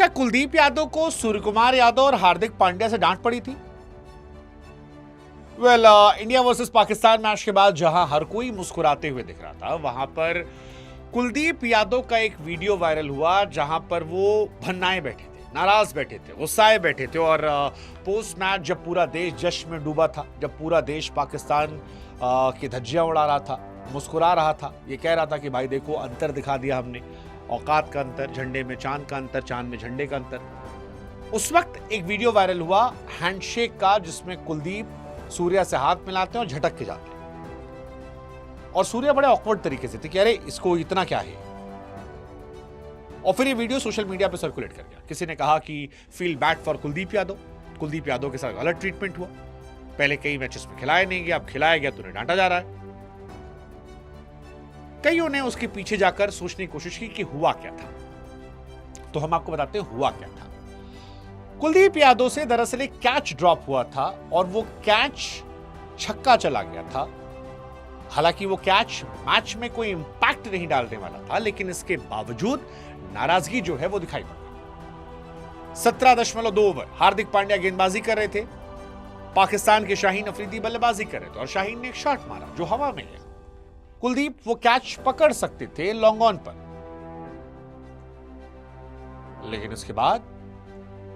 क्या कुलदीप यादव को सूर्यकुमार यादव और हार्दिक पांड्या से डांट पड़ी थी? इंडिया वर्सेस पाकिस्तान मैच के बाद जहां हर कोई मुस्कुराते हुए दिख रहा था, वहां पर कुलदीप यादव का एक वीडियो वायरल हुआ जहां पर वो भन्नाए बैठे थे, नाराज बैठे थे, गुस्साए बैठे थे। और पोस्ट मैच जब पूरा देश जश्न में डूबा था, जब पूरा देश पाकिस्तान की धज्जियां उड़ा रहा था, मुस्कुरा रहा था, ये कह रहा था कि भाई देखो अंतर दिखा दिया हमने, औकात का अंतर, झंडे में चांद का अंतर, चांद में झंडे का अंतर। उस वक्त एक वीडियो वायरल हुआ हैंडशेक का, जिसमें कुलदीप सूर्या से हाथ मिलाते हैं और झटक के जाते हैं। और सूर्या बड़े ऑकवर्ड तरीके से थे कि अरे इसको इतना क्या है। और फिर ये वीडियो सोशल मीडिया पे सर्कुलेट कर गया। किसी ने कहा कि feel bad for Kuldeep Yadav के साथ गलत ट्रीटमेंट हुआ, पहले कई मैचेस में खिलाया नहीं गया, अब खिलाया गया तो उन्हें डांटा जा रहा है। कईयों ने उसके पीछे जाकर सोचने की कोशिश की कि हुआ क्या था। तो हम आपको बताते हैं हुआ क्या था। कुलदीप यादव से दरअसल एक कैच ड्रॉप हुआ था और वो कैच छक्का चला गया था। हालांकि वो कैच मैच में कोई इंपैक्ट नहीं डालने वाला था, लेकिन इसके बावजूद नाराजगी जो है वो दिखाई पड़ गई। 17.2 ओवर हार्दिक पांड्या गेंदबाजी कर रहे थे, पाकिस्तान के शाहीन अफरीदी बल्लेबाजी कर रहे थे और शाहीन ने एक शॉट मारा जो हवा में गया। कुलदीप वो कैच पकड़ सकते थे लॉन्ग ऑन पर, लेकिन उसके बाद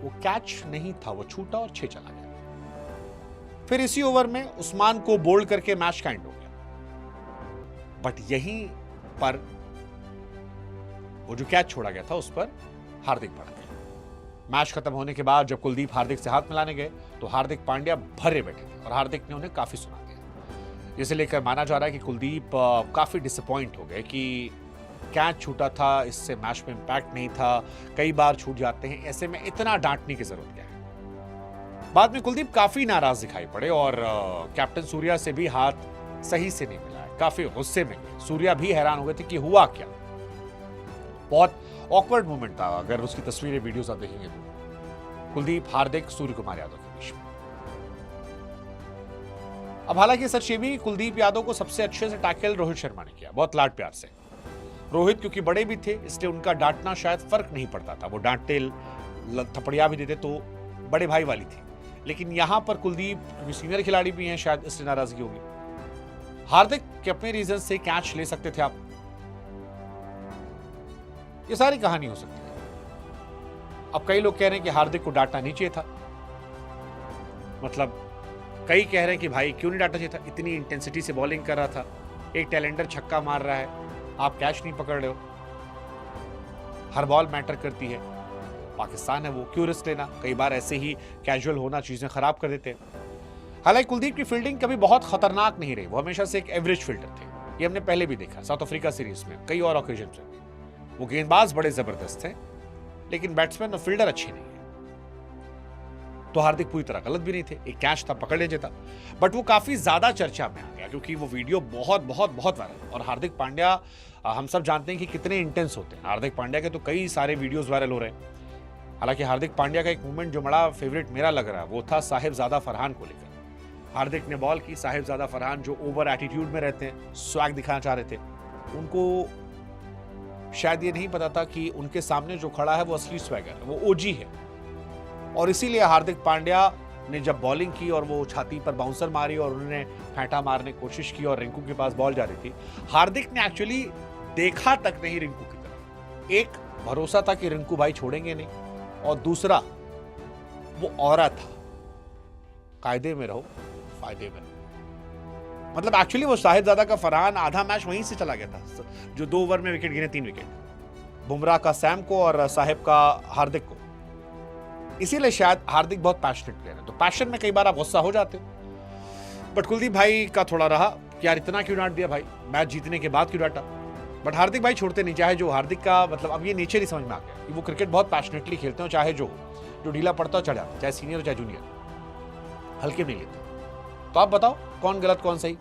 वो कैच नहीं था, वो छूटा और 6 चला गया। फिर इसी ओवर में उस्मान को बोल्ड करके मैच का एंड हो गया। बट यहीं पर वो जो कैच छोड़ा गया था उस पर हार्दिक पड़ गए। मैच खत्म होने के बाद जब कुलदीप हार्दिक से हाथ मिलाने गए तो हार्दिक पांड्या भरे बैठे थे और हार्दिक ने उन्हें काफी सुना दिया। इसे लेकर माना जा रहा है कि कुलदीप काफी डिसअपॉइंट हो गए कि कैच छूटा था, इससे मैच में इंपैक्ट नहीं था, कई बार छूट जाते हैं, ऐसे में इतना डांटने की जरूरत क्या है। बाद में कुलदीप काफी नाराज दिखाई पड़े और कैप्टन सूर्या से भी हाथ सही से नहीं मिला, काफी गुस्से में गए। सूर्या भी हैरान हो गए थे कि हुआ क्या। बहुत ऑकवर्ड मोमेंट था, अगर उसकी तस्वीरें वीडियोस आप देखेंगे तो। कुलदीप, हार्दिक, सूर्यकुमार यादव के बीच में। अब हालांकि सच ये भी, कुलदीप यादव को सबसे अच्छे से टैकल रोहित शर्मा ने किया, बहुत लाड प्यार से। रोहित क्योंकि बड़े भी थे, इसलिए उनका डांटना शायद फर्क नहीं पड़ता था, वो डांटते थपड़िया भी देते तो बड़े भाई वाली थी। लेकिन यहां पर कुलदीप क्योंकि सीनियर खिलाड़ी भी हैं, शायद इसलिए नाराजगी होगी। हार्दिक के अपने रीजन से कैच ले सकते थे आप, ये सारी कहानी हो सकती है। अब कई लोग कह रहे हैं कि हार्दिक को डांटना नहीं चाहिए था, मतलब कई कह रहे हैं कि भाई क्यों नहीं डांटना चाहिए था, इतनी इंटेंसिटी से बॉलिंग कर रहा था, एक टैलेंडर छक्का मार रहा है, आप कैच नहीं पकड़ रहे हो। हर बॉल मैटर करती है, पाकिस्तान है वो, क्यों रिस्क लेना। कई बार ऐसे ही कैजुअल होना चीजें खराब कर देते हैं। हालांकि कुलदीप की फील्डिंग कभी बहुत खतरनाक नहीं रही, वो हमेशा से एक एवरेज फील्डर थे, ये हमने पहले भी देखा साउथ अफ्रीका सीरीज में, कई और ओकेजन में। वो गेंदबाज बड़े जबरदस्त थे, लेकिन बैट्समैन और फील्डर अच्छे नहीं है। तो हार्दिक पूरी तरह गलत भी नहीं थे, एक कैच था, पकड़ ले जाता। बट वो काफी ज्यादा चर्चा में आ गया क्योंकि वो वीडियो बहुत बहुत बहुत वायरल। और हार्दिक पांड्या, हम सब जानते हैं कि कितने इंटेंस होते हैं। हार्दिक पांड्या के तो कई सारे वीडियोस वायरल हो रहे हैं। हालांकि हार्दिक पांड्या का एक मूवमेंट जो बड़ा फेवरेट मेरा लग रहा है, वो था साहिबजादा फरहान को लेकर। हार्दिक ने बॉल की, साहिबजादा फरहान जो ओवर एटीट्यूड में रहते हैं, स्वैग दिखाना चाह रहे थे, उनको शायद ये नहीं पता था कि उनके सामने जो खड़ा है वो असली स्वैगर है, वो ओजी है। और इसीलिए हार्दिक पांड्या ने जब बॉलिंग की और वो छाती पर बाउंसर मारी और उन्होंने फेंटा मारने की कोशिश की और रिंकू के पास बॉल जा रही थी, हार्दिक ने एक्चुअली देखा तक नहीं रिंकू की तरफ। एक भरोसा था कि रिंकू भाई छोड़ेंगे नहीं, और दूसरा वो औरत था, कायदे में रहो फायदे में रहो। मतलब एक्चुअली वो साहिबजादा का फरहान आधा मैच वहीं से चला गया था, जो 2 ओवर में विकेट गिने, 3 विकेट, बुमराह का सैम को और साहिब का हार्दिक को। इसीलिए शायद हार्दिक बहुत पैशनेट प्लेयर है, तो पैशन में कई बार आप गुस्सा हो जाते हो। बट कुलदीप भाई का थोड़ा रहा कि यार इतना क्यों डांट दिया भाई, मैच जीतने के बाद क्यों डांटा। बट हार्दिक भाई छोड़ते नहीं, चाहे जो। हार्दिक का मतलब अब ये नेचर ही समझ में आ गया कि वो क्रिकेट बहुत पैशनेटली खेलते हो, चाहे जो ढीला पड़ता हो चढ़ जाता, चाहे सीनियर चाहे जूनियर, हल्के में नहीं लेते। तो आप बताओ कौन गलत कौन सही।